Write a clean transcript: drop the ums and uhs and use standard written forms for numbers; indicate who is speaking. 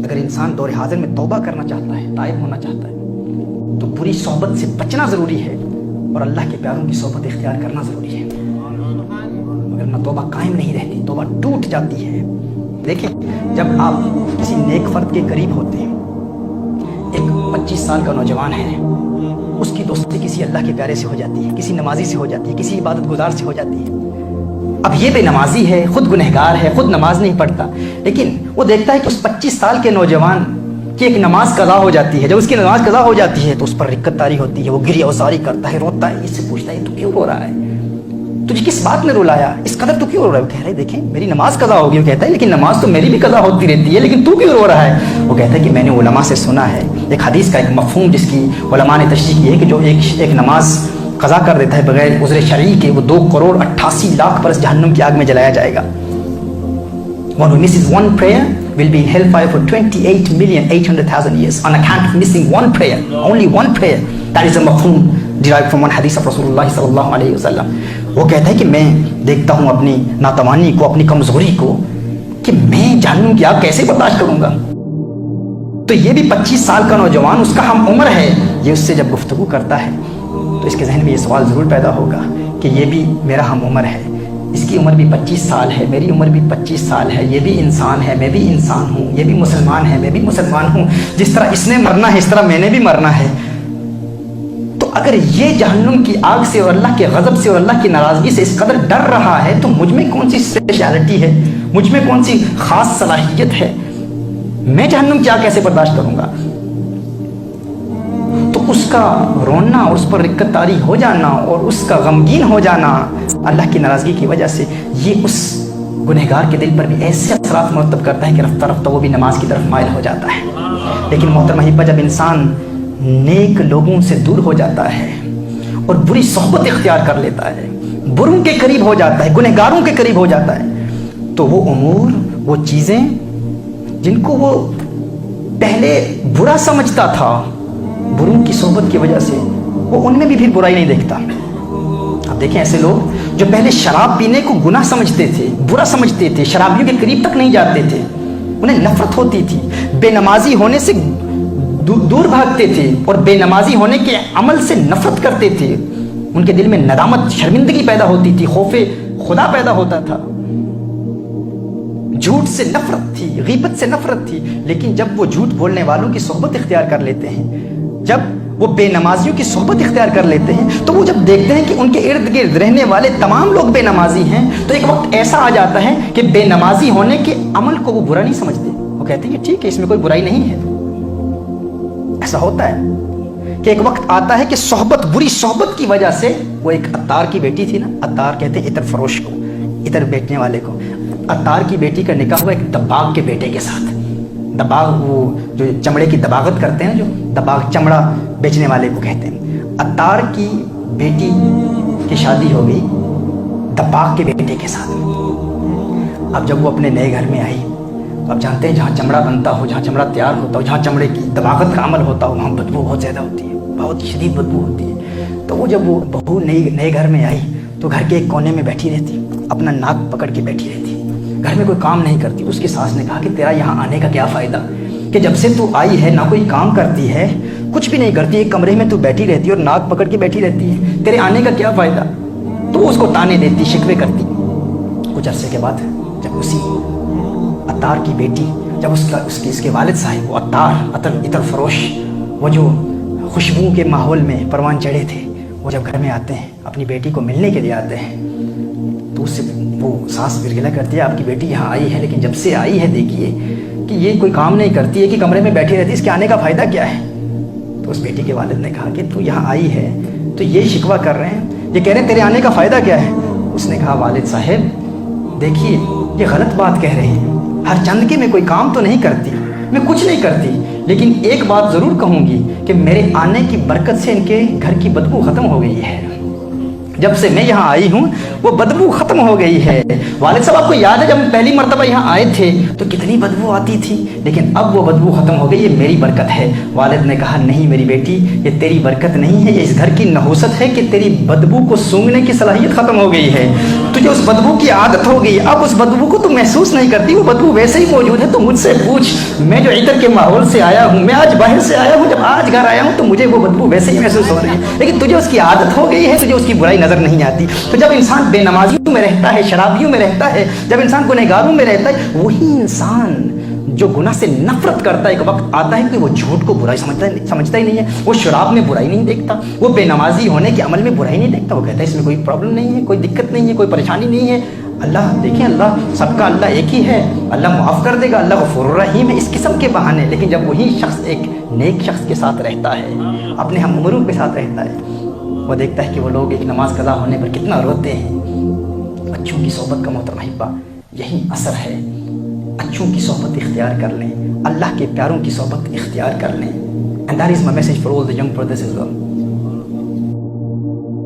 Speaker 1: अगर इंसान दौर हाजिर में तौबा करना चाहता है, ताइब होना चाहता है, तो बुरी सोहबत से बचना ज़रूरी है और अल्लाह के प्यारों की सोहबत इख्तियार करना ज़रूरी है। मगर ना तौबा कायम नहीं रहती, तौबा टूट जाती है। देखें, जब आप किसी नेक फर्द के करीब होते हैं, एक 25 साल का नौजवान है, उसकी दोस्ती किसी अल्लाह के प्यारे से हो जाती है, किसी नमाजी से हो जाती है, किसी इबादत गुजार से हो जाती है। अब ये बेनमाजी है, खुद गुनहगार है, खुद नमाज नहीं पढ़ता, लेकिन वो देखता है कि उस 25 साल के नौजवान की एक नमाज कज़ा हो जाती है। जब उसकी नमाज कज़ा हो जाती है तो उस पर रिक्कत तारी होती है, वो गिरिया उसारी करता है, रोता है, इससे पूछता है तू क्यों रो रहा है, तुझे किस बात में रुलाया, इस कदर तू क्यों रो रहा है? वो कह रहे देखें मेरी नमाज कज़ा होगी। वो कहता है लेकिन नमाज तो मेरी भी कज़ा होती रहती है, लेकिन तू क्यों रो रहा है? वो कहता है कि मैंने उलमा से सुना है, एक हदीस का एक मफ़हूम जिसकी उलमा ने तशरीह की है कि जो एक नमाज कज़ा कर देता है बगैर उज़्र शरई के, वो 2,88,00,000 बरस जहन्नुम की आग में जलाया जाएगा। One who misses one prayer will be in hellfire for 28,800,000 years on account of missing one prayer, only one prayer. That is a mafhum derived from one hadith of Rasulullah sallallahu alaihi wasallam. वो कहता है कि मैं देखता हूँ अपनी नातवानी को, अपनी कमजोरी को, कि मैं जहन्नुम की आग कैसे बर्दाश्त करूंगा। तो ये भी 25 साल का नौजवान, उसका हम उम्र है, ये उससे जब गुफ्तगू करता है तो इसके जहन में ये सवाल ज़रूर पैदा होगा कि ये भी मेरा हम उम्र है, इसकी उम्र भी 25 साल है, मेरी उम्र भी 25 साल है, ये भी इंसान है, मैं भी इंसान हूँ, ये भी मुसलमान है, मैं भी मुसलमान हूँ, जिस तरह इसने मरना है इस तरह मैंने भी मरना है। तो अगर ये जहन्नुम की आग से और अल्लाह के गज़ब से और अल्लाह की नाराज़गी से इस कदर डर रहा है, तो मुझ में कौन सी स्पेशलिटी है, मुझ में कौन सी ख़ास सलाहियत है, मैं जहन्नुम की आग कैसे बर्दाश्त करूँगा? तो उसका रोना और उस पर रिक्कत तारी हो जाना और उसका गमगीन हो जाना अल्लाह की नाराज़गी की वजह से, ये उस गुनहगार के दिल पर भी ऐसे असरात मुरतब करता है कि रफ्ता रफ्ता वो भी नमाज की तरफ माइल हो जाता है। लेकिन मोहतरमा हिब्बा, जब इंसान नेक लोगों से दूर हो जाता है और बुरी सोहबत इख्तियार कर लेता है, बुरों के करीब हो जाता है, गुनहगारों के करीब हो जाता है, तो वो उमूर, वो चीज़ें जिनको वो पहले बुरा समझता था, बुरों की सोहबत की वजह से वो उनमें भी फिर बुराई नहीं देखता। अब देखें, ऐसे लोग जो पहले शराब पीने को गुनाह समझते थे, बुरा समझते थे, शराबियों के करीब तक नहीं जाते थे, उन्हें नफरत होती थी, बेनमाजी होने से दूर भागते थे और बेनमाजी होने के अमल से नफरत करते थे, उनके दिल में नदामत, शर्मिंदगी पैदा होती थी, खौफे खुदा पैदा होता था, झूठ से नफरत थी, गीबत से नफरत थी। लेकिन जब वो झूठ बोलने वालों की सोहबत इख्तियार कर लेते हैं, जब वो बेनमाजियों की सोहबत इख्तियार कर लेते हैं, तो वो जब देखते हैं कि उनके इर्द गिर्द रहने वाले तमाम लोग बेनमाजी हैं, तो एक वक्त ऐसा आ जाता है कि बेनमाजी होने के अमल को वो बुरा नहीं समझते। वो कहते हैं कि ठीक है, इसमें कोई बुराई नहीं है। ऐसा होता है कि एक वक्त आता है कि सोहबत, बुरी सोहबत की वजह से, वो एक अत्तार की बेटी थी ना, अत्तार कहते हैं इतर फरोश को, इतर बेचने वाले को। अत्तार की बेटी का निकाह हुआ एक दबाग के बेटे के साथ। दबाग, वो जो चमड़े की दबागत करते हैं, जो दबाग चमड़ा बेचने वाले को कहते हैं। अत्तार की बेटी की शादी हो गई दबाग के बेटे के साथ। अब जब वो अपने नए घर में आई, तो आप जानते हैं जहाँ चमड़ा बनता हो, जहाँ चमड़ा तैयार होता हो, जहाँ चमड़े की दबागत का अमल होता हो, वहाँ बदबू बहुत ज़्यादा होती है, बहुत शदीद बदबू होती है। तो वो जब वो बहू नए घर में आई, तो घर के एक कोने में बैठी रहती, अपना नाक पकड़ के बैठी रहती, घर में कोई काम नहीं करती। उसकी सास ने कहा कि तेरा यहाँ आने का क्या फ़ायदा, कि जब से तू आई है ना कोई काम करती है, कुछ भी नहीं करती, एक कमरे में तू बैठी रहती है और नाक पकड़ के बैठी रहती है, तेरे आने का क्या फ़ायदा। तो उसको ताने देती, शिकवे करती। कुछ अरसे के बाद जब उसी अत्तार की बेटी, जब उसके वालिद साहिब, वो अत्तार इतर फरोश, वो जो खुशबू के माहौल में परवान चढ़े थे, वो जब घर में आते हैं, अपनी बेटी को मिलने के लिए आते हैं, तो उससे वो सास गिरगिला करती है, आपकी बेटी यहाँ आई है, लेकिन जब से आई है देखिए कि ये कोई काम नहीं करती है, कि कमरे में बैठी रहती है, इसके आने का फ़ायदा क्या है। तो उस बेटी के वालिद ने कहा कि तू यहाँ आई है तो ये शिकवा कर रहे हैं, ये कह रहे हैं तेरे आने का फ़ायदा क्या है। उसने कहा वालिद साहब देखिए, ये गलत बात कह रहे हैं, हर चंद के मैं कोई काम तो नहीं करती, मैं कुछ नहीं करती, लेकिन एक बात ज़रूर कहूँगी कि मेरे आने की बरकत से इनके घर की बदबू ख़त्म हो गई है। जब से मैं यहाँ आई हूँ वो बदबू ख़त्म हो गई है। वालिद साहब आपको याद है जब हम पहली मरतबा यहाँ आए थे तो कितनी बदबू आती थी, लेकिन अब वो बदबू ख़त्म हो गई, ये मेरी बरकत है। वालिद ने कहा नहीं मेरी बेटी, ये तेरी बरकत नहीं है, ये इस घर की नहुसत है कि तेरी बदबू को सूंघने की सलाहियत ख़त्म हो गई है। तुझे उस बदबू की आदत हो गई, अब उस बदबू को तुम महसूस नहीं करती, वो बदबू वैसे ही मौजूद है। तो मुझसे पूछ, मैं जो इतर के माहौल से आया हूँ, मैं आज बाहर से आया हूँ, जब आज घर आया हूँ तो मुझे वो बदबू वैसे ही महसूस हो रही है, लेकिन तुझे उसकी आदत हो गई है, तुझे उसकी बुराई नज़र नहीं आती। तो जब इंसान बेनमाजियों में रहता है, शराबियों में रहता है, जब इंसान गुनहगारों में रहता है, वही इंसान जो गुनाह से नफरत करता है, एक वक्त आता है कि वो झूठ को बुराई समझता ही नहीं है, वो शराब में बुराई नहीं देखता, वो बेनमाजी होने के अमल में बुराई नहीं देखता, वो कहता है इसमें कोई प्रॉब्लम नहीं है, कोई दिक्कत नहीं है, कोई परेशानी नहीं है। अल्लाह देखिए, अल्लाह सबका अल्लाह एक ही है, अल्लाह माफ़ कर देगा, अल्लाह गफूर रहीम है, इस किस्म के बहाने। लेकिन जब वही शख्स एक नेक शख्स के साथ रहता है, अपने हम उम्रों के साथ रहता है, वो देखता है कि वो लोग एक नमाज कज़ा होने पर कितना रोते हैं। अच्छों की सोहबत का मोहतरम अहिब्बा यही असर है। अच्छों की सोहबत इख्तियार कर लें, अल्लाह के प्यारों की सोहबत इख्तियार कर लें। And that is my message for all the young brothers as well.